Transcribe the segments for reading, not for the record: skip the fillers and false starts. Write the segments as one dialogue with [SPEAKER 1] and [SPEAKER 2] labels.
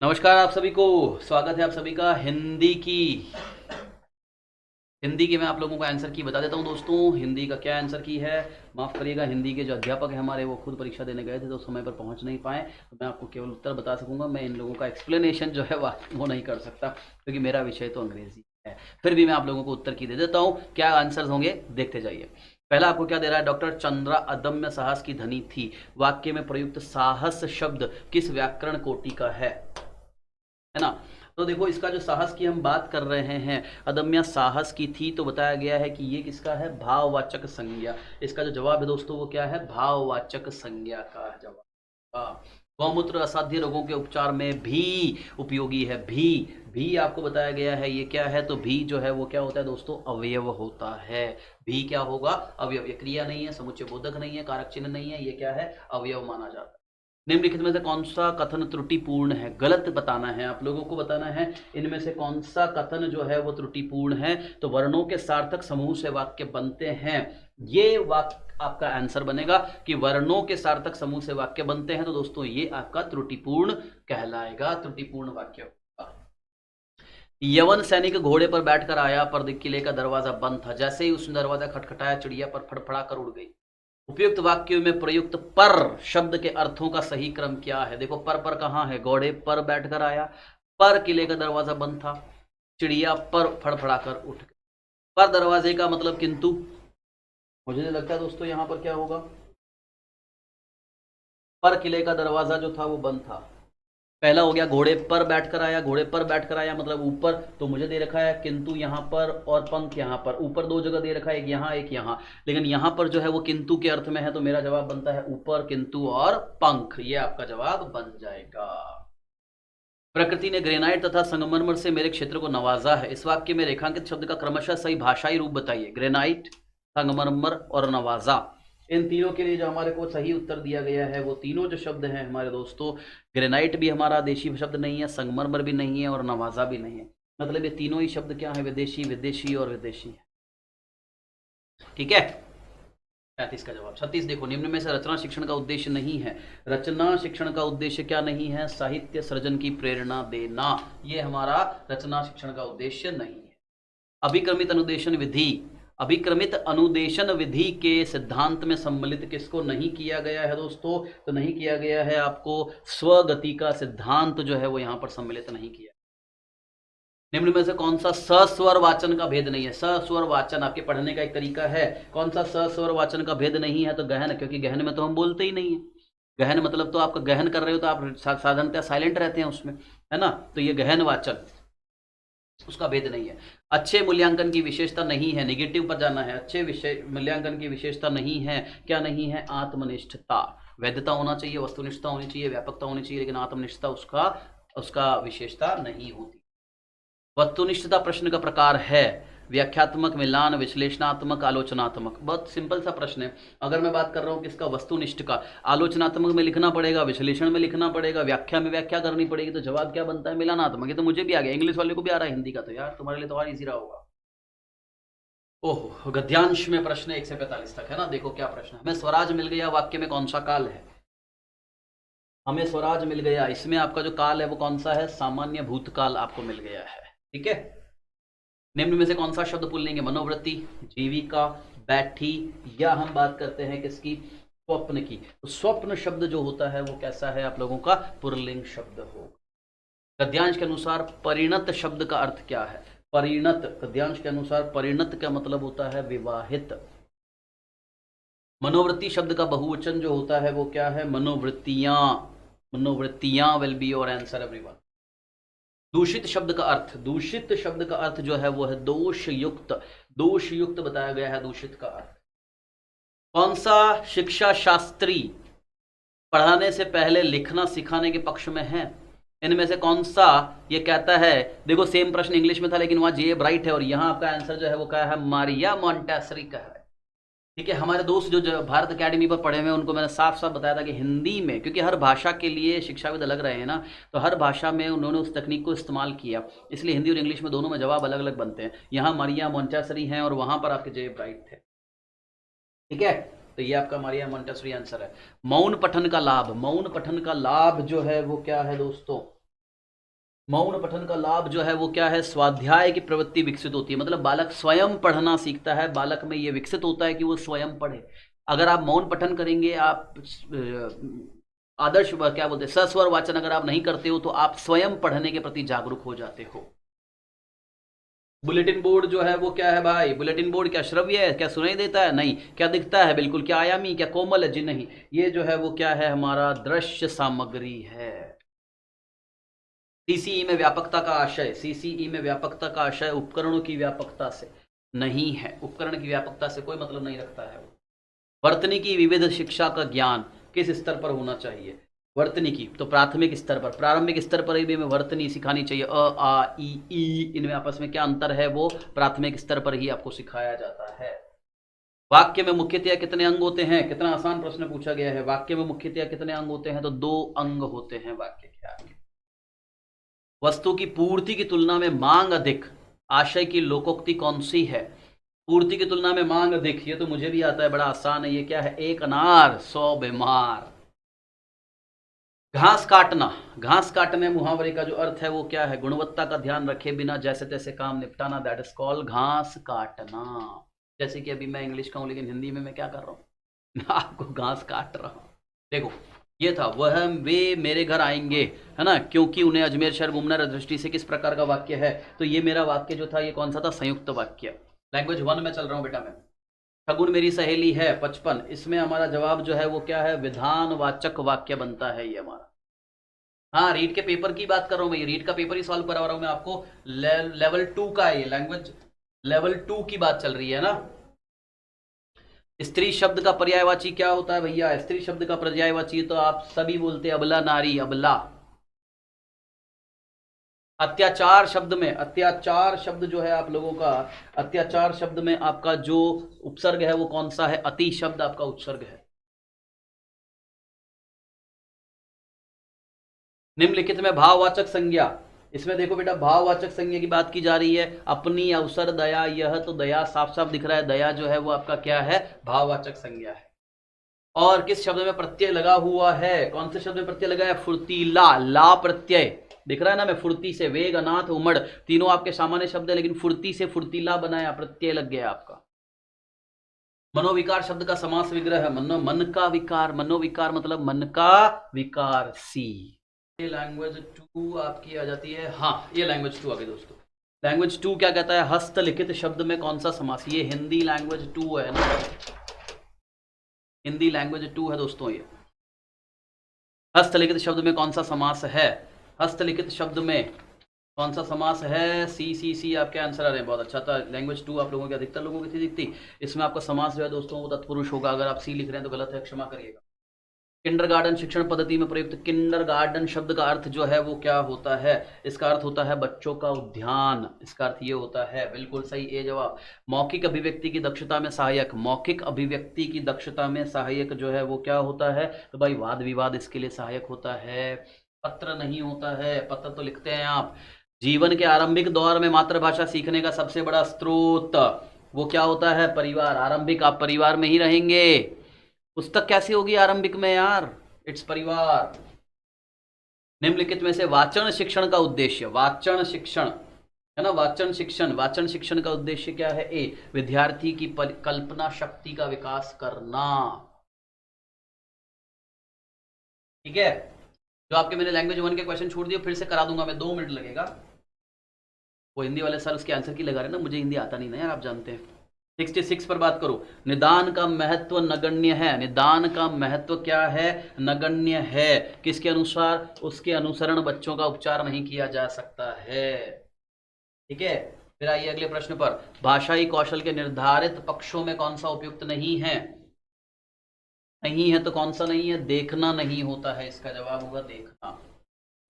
[SPEAKER 1] नमस्कार आप सभी को। स्वागत है आप सभी का हिंदी की मैं आप लोगों को आंसर की बता देता हूं दोस्तों। हिंदी का क्या आंसर की है, माफ़ करिएगा, हिंदी के जो अध्यापक हैं हमारे वो खुद परीक्षा देने गए थे तो समय पर पहुंच नहीं पाए, तो मैं आपको केवल उत्तर बता सकूंगा। मैं इन लोगों का एक्सप्लेनेशन जो है वो नहीं कर सकता क्योंकि मेरा विषय तो अंग्रेजी है। फिर भी मैं आप लोगों को उत्तर की दे देता हूँ। क्या आंसर होंगे देखते जाइए। पहला आपको क्या दे रहा है, डॉक्टर चंद्रा अदम्य साहस की धनी थी। वाक्य में प्रयुक्त साहस शब्द किस व्याकरण कोटि का है ना। तो देखो इसका जो साहस की हम बात कर रहे हैं, अदम्य साहस की थी, तो बताया गया है कि ये किसका है, भाववाचक संज्ञा। इसका जो जवाब है दोस्तों वो क्या है, भाववाचक संज्ञा का जवाब। हाँ। गौमूत्र असाध्य रोगों के उपचार में भी उपयोगी है। भी आपको बताया गया है ये क्या है, तो भी जो है वो क्या होता है दोस्तों, अवयव होता है। भी क्या होगा, अवयव। ये क्रिया नहीं है, समुच्चय बोधक नहीं है, कारक चिन्ह नहीं है, ये क्या है, अवयव माना जाता है। निम्नलिखित में से कौन सा कथन त्रुटिपूर्ण है, गलत बताना है आप लोगों को, बताना है इनमें से कौन सा कथन जो है वो त्रुटिपूर्ण है। तो वर्णों के सार्थक समूह से वाक्य बनते हैं, ये वाक्य आपका आंसर बनेगा कि वर्णों के सार्थक समूह से वाक्य बनते हैं, तो दोस्तों ये आपका त्रुटिपूर्ण कहलाएगा, त्रुटिपूर्ण वाक्य होगा। यवन सैनिक घोड़े पर बैठकर आया पर किले का दरवाजा बंद था। जैसे ही उसने दरवाजा खटखटाया चिड़िया पर फड़फड़ा कर उड़ गई। उपयुक्त वाक्यों में प्रयुक्त पर शब्द के अर्थों का सही क्रम क्या है। देखो पर कहाँ है, घोड़े पर बैठकर आया, पर किले का दरवाजा बंद था, चिड़िया पर फड़फड़ाकर उठ गई। पर दरवाजे का मतलब किंतु, मुझे नहीं लगता दोस्तों यहां पर क्या होगा, पर किले का दरवाजा जो था वो बंद था। पहला हो गया घोड़े पर बैठकर आया, घोड़े पर बैठकर आया मतलब ऊपर, तो मुझे दे रखा है किंतु यहां पर और पंख यहां पर, ऊपर दो जगह दे रखा है, एक यहां एक यहां, लेकिन यहां पर जो है वो किंतु के अर्थ में है, तो मेरा जवाब बनता है ऊपर किंतु और पंख, ये आपका जवाब बन जाएगा। प्रकृति ने ग्रेनाइट तथा संगमरमर से मेरे क्षेत्र को नवाजा है। इस वाक्य में रेखांकित शब्द का क्रमशः सही भाषाई रूप बताइए। ग्रेनाइट, संगमरमर और नवाजा, इन तीनों के लिए जो हमारे को सही उत्तर दिया गया है वो तीनों जो शब्द हैं हमारे दोस्तों, ग्रेनाइट भी हमारा देशी शब्द नहीं है, संगमरमर भी नहीं है और नवाजा भी नहीं है। मतलब ये तीनों ही शब्द क्या है, विदेशी, विदेशी और विदेशी है। ठीक है। 35 का जवाब। 36 देखो, निम्न में से रचना शिक्षण का उद्देश्य नहीं है। रचना शिक्षण का उद्देश्य क्या नहीं है, साहित्य सृजन की प्रेरणा देना, ये हमारा रचना शिक्षण का उद्देश्य नहीं है। अभिक्रमित अनुदेशन विधि, अभिक्रमित अनुदेशन विधि के सिद्धांत में सम्मिलित किसको नहीं किया गया है दोस्तों, तो नहीं किया गया है आपको स्वगति का सिद्धांत जो है वो यहां पर सम्मिलित नहीं किया। निम्न में से कौन सा सस्वर वाचन का भेद नहीं है। सस्वर वाचन आपके पढ़ने का एक तरीका है, कौन सा सस्वर वाचन का भेद नहीं है, तो गहन, क्योंकि गहन में तो हम बोलते ही नहीं है। गहन मतलब तो आपका गहन कर रहे हो तो आप साधारणतः साइलेंट रहते हैं उसमें, है ना, तो ये गहन वाचन, उसका भेद नहीं है। अच्छे मूल्यांकन की विशेषता नहीं है, निगेटिव पर जाना है। अच्छे विषय मूल्यांकन की विशेषता नहीं है, क्या नहीं है, आत्मनिष्ठता। वैधता होना चाहिए, वस्तुनिष्ठता होनी चाहिए, व्यापकता होनी चाहिए, लेकिन आत्मनिष्ठता उसका उसका विशेषता नहीं होती। वस्तुनिष्ठता प्रश्न का प्रकार है व्याख्यात्मक, मिलान, विश्लेषणात्मक, आलोचनात्मक। बहुत सिंपल सा प्रश्न है। अगर मैं बात कर रहा हूँ किसका, वस्तुनिष्ठ का, आलोचनात्मक में लिखना पड़ेगा, विश्लेषण में लिखना पड़ेगा, व्याख्या में व्याख्या करनी पड़ेगी, तो जवाब क्या बनता है, मिलानात्मक। ये तो मुझे भी आ गया, इंग्लिश वाले को भी आ रहा है हिंदी का, तो यार तुम्हारे लिए तो और इजी रहा होगा। ओहो, गद्यांश में प्रश्न 1 से 45 तक है ना। देखो क्या प्रश्न है, हमें स्वराज मिल गया, वाक्य में कौन सा काल है। हमें स्वराज मिल गया, इसमें आपका जो काल है वो कौन सा है, सामान्य भूतकाल आपको मिल गया है। ठीक है। निम्न में से कौन सा शब्द पुल्लिंग है, मनोवृत्ति, जीविका, बैठी, या हम बात करते हैं किसकी, स्वप्न की। तो स्वप्न शब्द जो होता है वो कैसा है आप लोगों का, पुल्लिंग शब्द हो। गद्यांश के अनुसार परिणत शब्द का अर्थ क्या है। परिणत, गद्यांश के अनुसार परिणत का मतलब होता है विवाहित। मनोवृत्ति शब्द का बहुवचन जो होता है वो क्या है, मनोवृत्तियां। मनोवृत्तियां will be your answer everyone. दूषित शब्द का अर्थ, दूषित शब्द का अर्थ जो है वो है दोष युक्त। दोष युक्त बताया गया है दूषित का अर्थ। कौन सा शिक्षा शास्त्री पढ़ाने से पहले लिखना सिखाने के पक्ष में है। इनमें से कौन सा ये कहता है, देखो सेम प्रश्न इंग्लिश में था लेकिन वहां जे ब्राइट है और यहां आपका आंसर जो है वो क्या है, मारिया मोंटेसरी का है। ठीक है। हमारे दोस्त जो भारत एकेडमी पर पढ़े हुए हैं उनको मैंने साफ साफ बताया था कि हिंदी में, क्योंकि हर भाषा के लिए शिक्षाविद अलग रहे हैं ना, तो हर भाषा में उन्होंने उस तकनीक को इस्तेमाल किया, इसलिए हिंदी और इंग्लिश में दोनों में जवाब अलग अलग बनते हैं। यहाँ मारिया मोंटेसरी हैं और वहां पर आपके जे ब्राइट थे। ठीक है। तो ये आपका मारिया मोंटेसरी आंसर है। मौन पठन का लाभ, मौन पठन का लाभ जो है वो क्या है दोस्तों, मौन पठन का लाभ जो है वो क्या है, स्वाध्याय की प्रवृत्ति विकसित होती है, मतलब बालक स्वयं पढ़ना सीखता है, बालक में ये विकसित होता है कि वो स्वयं पढ़े। अगर आप मौन पठन करेंगे, आप आदर्श क्या बोलते हैं, सस्वर वाचन अगर आप नहीं करते हो तो आप स्वयं पढ़ने के प्रति जागरूक हो जाते हो। बुलेटिन बोर्ड जो है वो क्या है भाई, बुलेटिन बोर्ड क्या श्रव्य है, क्या सुनाई देता है, नहीं। क्या दिखता है, बिल्कुल। क्या आयामी, क्या कोमल है, जी नहीं। ये जो है वो क्या है, हमारा दृश्य सामग्री है। सीसीई में व्यापकता का आशय, सीसीई में व्यापकता का आशय उपकरणों की व्यापकता से नहीं है, उपकरण की व्यापकता से कोई मतलब नहीं रखता है। वर्तनी की विविध शिक्षा का ज्ञान किस स्तर पर होना चाहिए, वर्तनी की तो प्राथमिक स्तर पर, प्रारंभिक स्तर पर भी हमें वर्तनी सिखानी चाहिए। अ आ ई इनमें आपस में क्या अंतर है, वो प्राथमिक स्तर पर ही आपको सिखाया जाता है। वाक्य में मुख्यतया कितने अंग होते हैं, कितना आसान प्रश्न पूछा गया है। वाक्य में मुख्यतया कितने अंग होते हैं, तो 2 अंग होते हैं वाक्य के आगे। वस्तु की पूर्ति की तुलना में मांग अधिक, आशय की लोकोक्ति कौन सी है। पूर्ति की तुलना में मांग अधिक, ये तो मुझे भी आता है, बड़ा आसान है। ये क्या है, 1 अनार 100 बीमार। घास काटना, घास काटने मुहावरे का जो अर्थ है वो क्या है, गुणवत्ता का ध्यान रखे बिना जैसे तैसे काम निपटाना, दैट इज कॉल्ड घास काटना। जैसे कि अभी मैं इंग्लिश का हूं लेकिन हिंदी में मैं क्या कर रहा हूं, आपको घास काट रहा हूं। देखो ये था, वह वे मेरे घर आएंगे, है ना, क्योंकि उन्हें अजमेर शहर घूमना है। दृष्टि से किस प्रकार का वाक्य है, तो ये मेरा वाक्य जो था ये कौन सा था, संयुक्त वाक्य। लैंग्वेज 1 में चल रहा हूं बेटा मैं। शगुन मेरी सहेली है 55, इसमें हमारा जवाब जो है वो क्या है, विधानवाचक वाक्य बनता है ये हमारा। हाँ, रीड के पेपर की बात कर रहा हूं मैं, रीड का पेपर ही सॉल्व करा रहा हूं मैं आपको। लेवल 2 का है ये, लैंग्वेज लेवल 2 की बात चल रही है ना। स्त्री शब्द का पर्यायवाची क्या होता है भैया, स्त्री शब्द का पर्यायवाची तो आप सभी बोलते हैं अबला नारी, अबला। अत्याचार शब्द में, अत्याचार शब्द जो है आप लोगों का, अत्याचार शब्द में आपका जो उपसर्ग है वो कौन सा है, अति शब्द आपका उपसर्ग है। निम्नलिखित में भाववाचक संज्ञा, इसमें देखो बेटा भाववाचक संज्ञा की बात की जा रही है। अपनी, अवसर, दया, यह, तो दया साफ साफ दिख रहा है, दया जो है वो आपका क्या है, भाववाचक संज्ञा है। और किस शब्द में प्रत्यय लगा हुआ है, कौन से शब्द में प्रत्यय लगा है, फुर्तीला, ला प्रत्यय दिख रहा है ना, मैं फुर्ती से, वेग, अनाथ, उमड़, तीनों आपके सामान्य शब्द है, लेकिन फुर्ती से फुर्तीला बनाया, प्रत्यय लग गया आपका। मनोविकार शब्द का समास विग्रह है, मन का विकार, मनोविकार मतलब मन का विकार, सी। ये लैंग्वेज 2 आपकी आ जाती है, हाँ ये लैंग्वेज 2 आ गई दोस्तों। लैंग्वेज 2 क्या कहता है, हस्तलिखित शब्द में कौन सा समास, ये हिंदी लैंग्वेज 2 है ना, हिंदी लैंग्वेज 2 है दोस्तों ये। हस्तलिखित शब्द में कौन सा समास है, हस्तलिखित शब्द में कौन सा समास है, सी आपके आंसर आ रहे हैं, बहुत अच्छा था। लैंग्वेज 2 आप लोगों की, अधिकतर लोगों की थी दिखती, इसमें आपका समास जो है दोस्तों वो तत्पुरुष होगा। अगर आप सी लिख रहे हैं तो गलत है, क्षमा करिएगा। किंडरगार्टन शिक्षण पद्धति में प्रयुक्त, किंडरगार्टन शब्द का अर्थ जो है वो क्या होता है, इसका अर्थ होता है बच्चों का उद्यान, इसका अर्थ ये होता है, बिल्कुल सही ए जवाब। मौखिक अभिव्यक्ति की दक्षता में सहायक, मौखिक अभिव्यक्ति की दक्षता में सहायक जो है वो क्या होता है, तो भाई वाद विवाद इसके लिए सहायक होता है, पत्र नहीं होता है, पत्र तो लिखते हैं आप। जीवन के आरंभिक दौर में मातृभाषा सीखने का सबसे बड़ा स्रोत वो क्या होता है, परिवार। आरंभिक आप परिवार में ही रहेंगे, पुस्तक कैसी होगी आरंभिक में यार, इट्स परिवार। निम्नलिखित में से वाचन शिक्षण का उद्देश्य, वाचन शिक्षण है ना, वाचन शिक्षण, वाचन शिक्षण का उद्देश्य क्या है, ए विद्यार्थी की कल्पना शक्ति का विकास करना, ठीक है। जो आपके मैंने लैंग्वेज 1 के क्वेश्चन छोड़ दिए, फिर से करा दूंगा मैं, 2 मिनट लगेगा। वो हिंदी वाले सर उसके आंसर की लगा रहे ना, मुझे हिंदी आता नहीं ना यार, आप जानते हैं। 66 पर बात करो, निदान का महत्व नगण्य है, निदान का महत्व क्या है, नगण्य है, किसके अनुसार, उसके अनुसरण बच्चों का उपचार नहीं किया जा सकता है, ठीक है। फिर आइए अगले प्रश्न पर, भाषाई कौशल के निर्धारित पक्षों में कौन सा उपयुक्त नहीं है, नहीं है तो कौन सा नहीं है, देखना नहीं होता है, इसका जवाब होगा देखना।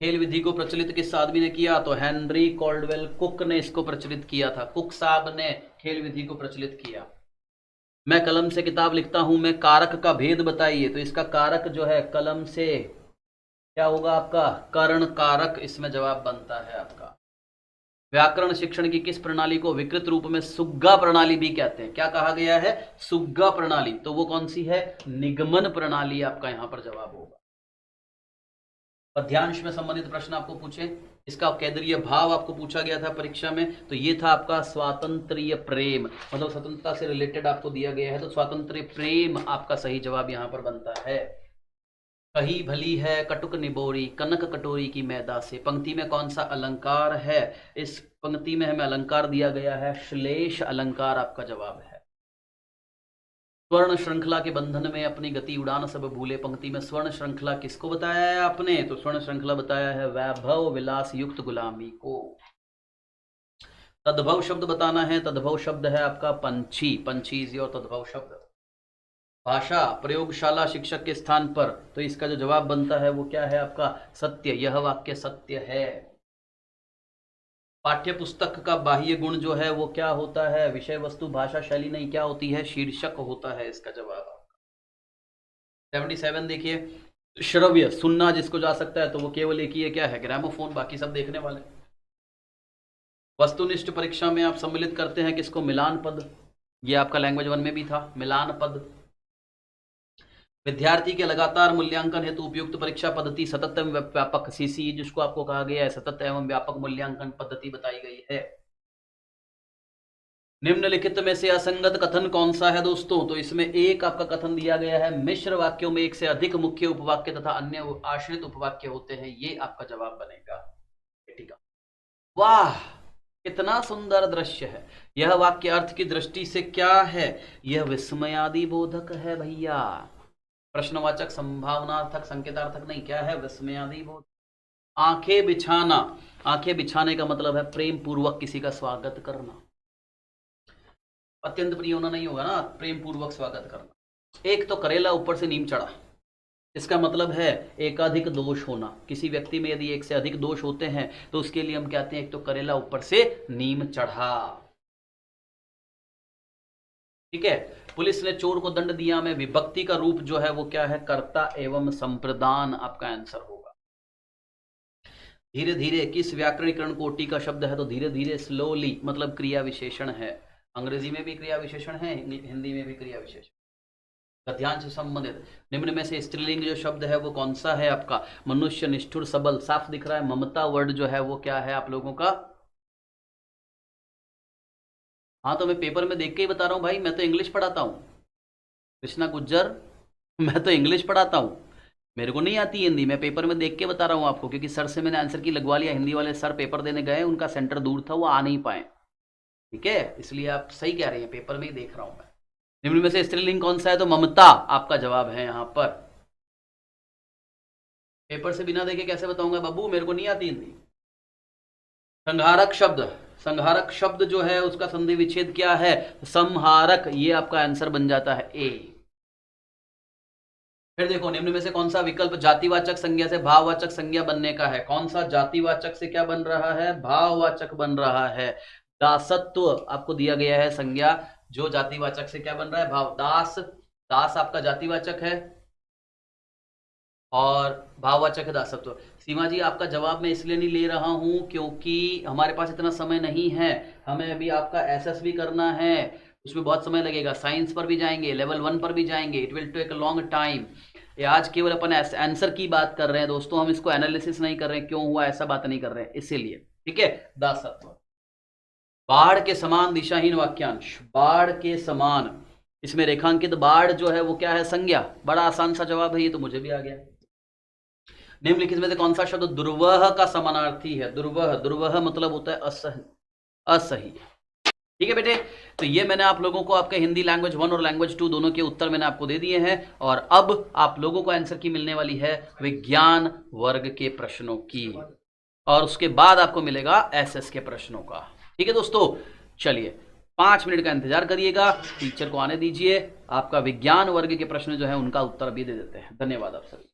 [SPEAKER 1] खेल विधि को प्रचलित किस आदमी ने किया, तो हेनरी कॉल्डवेल कुक ने इसको प्रचलित किया था, कुक साहब ने खेल विधि को प्रचलित किया। मैं कलम से किताब लिखता हूं, मैं कारक का भेद बताइए, तो इसका कारक जो है कलम से क्या होगा आपका, कर्ण कारक, इसमें जवाब बनता है आपका। व्याकरण शिक्षण की किस प्रणाली को विकृत रूप में सुग्गा प्रणाली भी कहते हैं, क्या कहा गया है, सुग्गा प्रणाली, तो वो कौन सी है, निगमन प्रणाली आपका यहां पर जवाब होगा। पद्यांश में संबंधित प्रश्न आपको पूछे, इसका केंद्रीय भाव आपको पूछा गया था परीक्षा में, तो ये था आपका स्वातंत्र्य प्रेम, मतलब स्वतंत्रता से रिलेटेड आपको दिया गया है, तो स्वातंत्र्य प्रेम आपका सही जवाब यहां पर बनता है। कही भली है कटुक निबोरी कनक कटोरी की मैदा से, पंक्ति में कौन सा अलंकार है? इस पंक्ति में हमें अलंकार दिया गया है श्लेष अलंकार आपका जवाब है। स्वर्ण श्रृंखला के बंधन में अपनी गति उड़ान सब भूले, पंक्ति में स्वर्ण श्रृंखला किसको बताया है आपने? तो स्वर्ण श्रृंखला बताया है वैभव विलास युक्त गुलामी को। तद्भव शब्द बताना है, तद्भव शब्द है आपका पंछी, पंछी इज योर तद्भव शब्द। भाषा प्रयोगशाला शिक्षक के स्थान पर, तो इसका जो जवाब बनता है वो क्या है आपका? सत्य, यह वाक्य सत्य है। पाठ्य पुस्तक का बाह्य गुण जो है वो क्या होता है? विषय वस्तु भाषा शैली नहीं, क्या होती है? शीर्षक होता है इसका जवाब आपका। 77 देखिए, श्रव्य सुनना जिसको जा सकता है तो वो केवल एक ही है, क्या है? ग्रामोफोन, बाकी सब देखने वाले। वस्तुनिष्ठ परीक्षा में आप सम्मिलित करते हैं किसको? मिलान पद, ये आपका लैंग्वेज 1 में भी था, मिलान पद। विद्यार्थी के लगातार मूल्यांकन हेतु उपयुक्त परीक्षा पद्धति सतत एवं व्यापक, सीसी जिसको आपको कहा गया है सतत एवं व्यापक मूल्यांकन पद्धति बताई गई है। निम्नलिखित में से असंगत कथन कौन सा है दोस्तों? तो इसमें एक आपका कथन दिया गया है मिश्र वाक्यों में एक से अधिक मुख्य उपवाक्य तथा अन्य आश्रित उपवाक्य होते हैं, ये आपका जवाब बनेगा। ठीक है, वाह कितना सुंदर दृश्य है। यह वाक्य अर्थ की दृष्टि से क्या है? यह विस्मयादि बोधक है भैया, प्रश्नवाचक संभावनार्थक संकेतार्थक नहीं, क्या है? विस्मयादि बोधक। आंखें बिछाना, आंखें बिछाने का मतलब है प्रेम पूर्वक किसी का स्वागत करना, अत्यंत प्रिय होना नहीं होगा ना, प्रेम पूर्वक स्वागत करना। एक तो करेला ऊपर से नीम चढ़ा, इसका मतलब है एकाधिक दोष होना। किसी व्यक्ति में यदि एक से अधिक दोष होते हैं तो उसके लिए हम कहते हैं एक तो करेला ऊपर से नीम चढ़ा। ठीक है, पुलिस ने चोर को दंड दिया में विभक्ति का रूप जो है वो क्या है? कर्ता एवं संप्रदान आपका आंसर होगा। धीरे धीरे किस व्याकरणीकरण कोटि का शब्द है? तो धीरे धीरे स्लोली मतलब क्रिया विशेषण है, अंग्रेजी में भी क्रिया विशेषण है, हिंदी में भी क्रिया विशेषण। गद्यांश से संबंधित निम्न में से स्त्रीलिंग जो शब्द है वो कौन सा है आपका? मनुष्य, निष्ठुर, सबल, साफ दिख रहा है। ममता वर्ड जो है वो क्या है आप लोगों का? हाँ तो मैं पेपर में देख के ही बता रहा हूँ भाई, मैं तो इंग्लिश पढ़ाता हूँ कृष्णा गुज्जर, मैं तो इंग्लिश पढ़ाता हूँ, मेरे को नहीं आती हिंदी, मैं पेपर में देख के बता रहा हूँ आपको, क्योंकि सर से मैंने आंसर की लगवा लिया। हिंदी वाले सर पेपर देने गए, उनका सेंटर दूर था, वो आ नहीं पाए। ठीक है, इसलिए आप सही कह रहे हैं, पेपर में ही देख रहा हूँ मैं। निम्न में से स्त्रीलिंग कौन सा है? तो ममता आपका जवाब है यहाँ पर। पेपर से बिना देखे कैसे बताऊंगा बाबू, मेरे को नहीं आती हिंदी। संहारक शब्द, संहारक शब्द जो है उसका संधि विच्छेद क्या है? संहारक, ये आपका आंसर बन जाता है ए। फिर देखो निम्न में से कौन सा विकल्प जातिवाचक संज्ञा से भाववाचक संज्ञा बनने का है? कौन सा जातिवाचक से क्या बन रहा है? भाववाचक बन रहा है। दासत्व आपको दिया गया है संज्ञा, जो जातिवाचक से क्या बन रहा है? भाव। दास, दास आपका जातिवाचक है और भाववाचक है दासत्व। सीमा जी आपका जवाब मैं इसलिए नहीं ले रहा हूं क्योंकि हमारे पास इतना समय नहीं है, हमें अभी आपका एसएस भी करना है, उसमें बहुत समय लगेगा। साइंस पर भी जाएंगे, लेवल 1 पर भी जाएंगे, it will take a long time. आज केवल अपन आंसर की बात कर रहे हैं दोस्तों, हम इसको एनालिसिस नहीं कर रहे हैं, क्यों हुआ ऐसा बात नहीं कर रहे हैं, इसीलिए। ठीक है, दासत्व। बाढ़ के समान दिशाहीन वाक्यांश, बाढ़ के समान, इसमें रेखांकित बाढ़ जो है वो क्या है? संज्ञा। बड़ा आसान सा जवाब है ये, तो मुझे भी आ गया। निम्नलिखित में से कौन सा शब्द दुर्वह का समानार्थी है? दुर्वह, दुर्वह मतलब होता है असही, असही। ठीक है बेटे, तो ये मैंने आप लोगों को आपके हिंदी लैंग्वेज 1 और लैंग्वेज 2 दोनों के उत्तर मैंने आपको दे दिए हैं, और अब आप लोगों को आंसर की मिलने वाली है विज्ञान वर्ग के प्रश्नों की, और उसके बाद आपको मिलेगा एसएस के प्रश्नों का। ठीक है दोस्तों, चलिए 5 मिनट का इंतजार करिएगा, टीचर को आने दीजिए, आपका विज्ञान वर्ग के प्रश्न जो है उनका उत्तर अभी दे देते हैं। धन्यवाद आप सभी।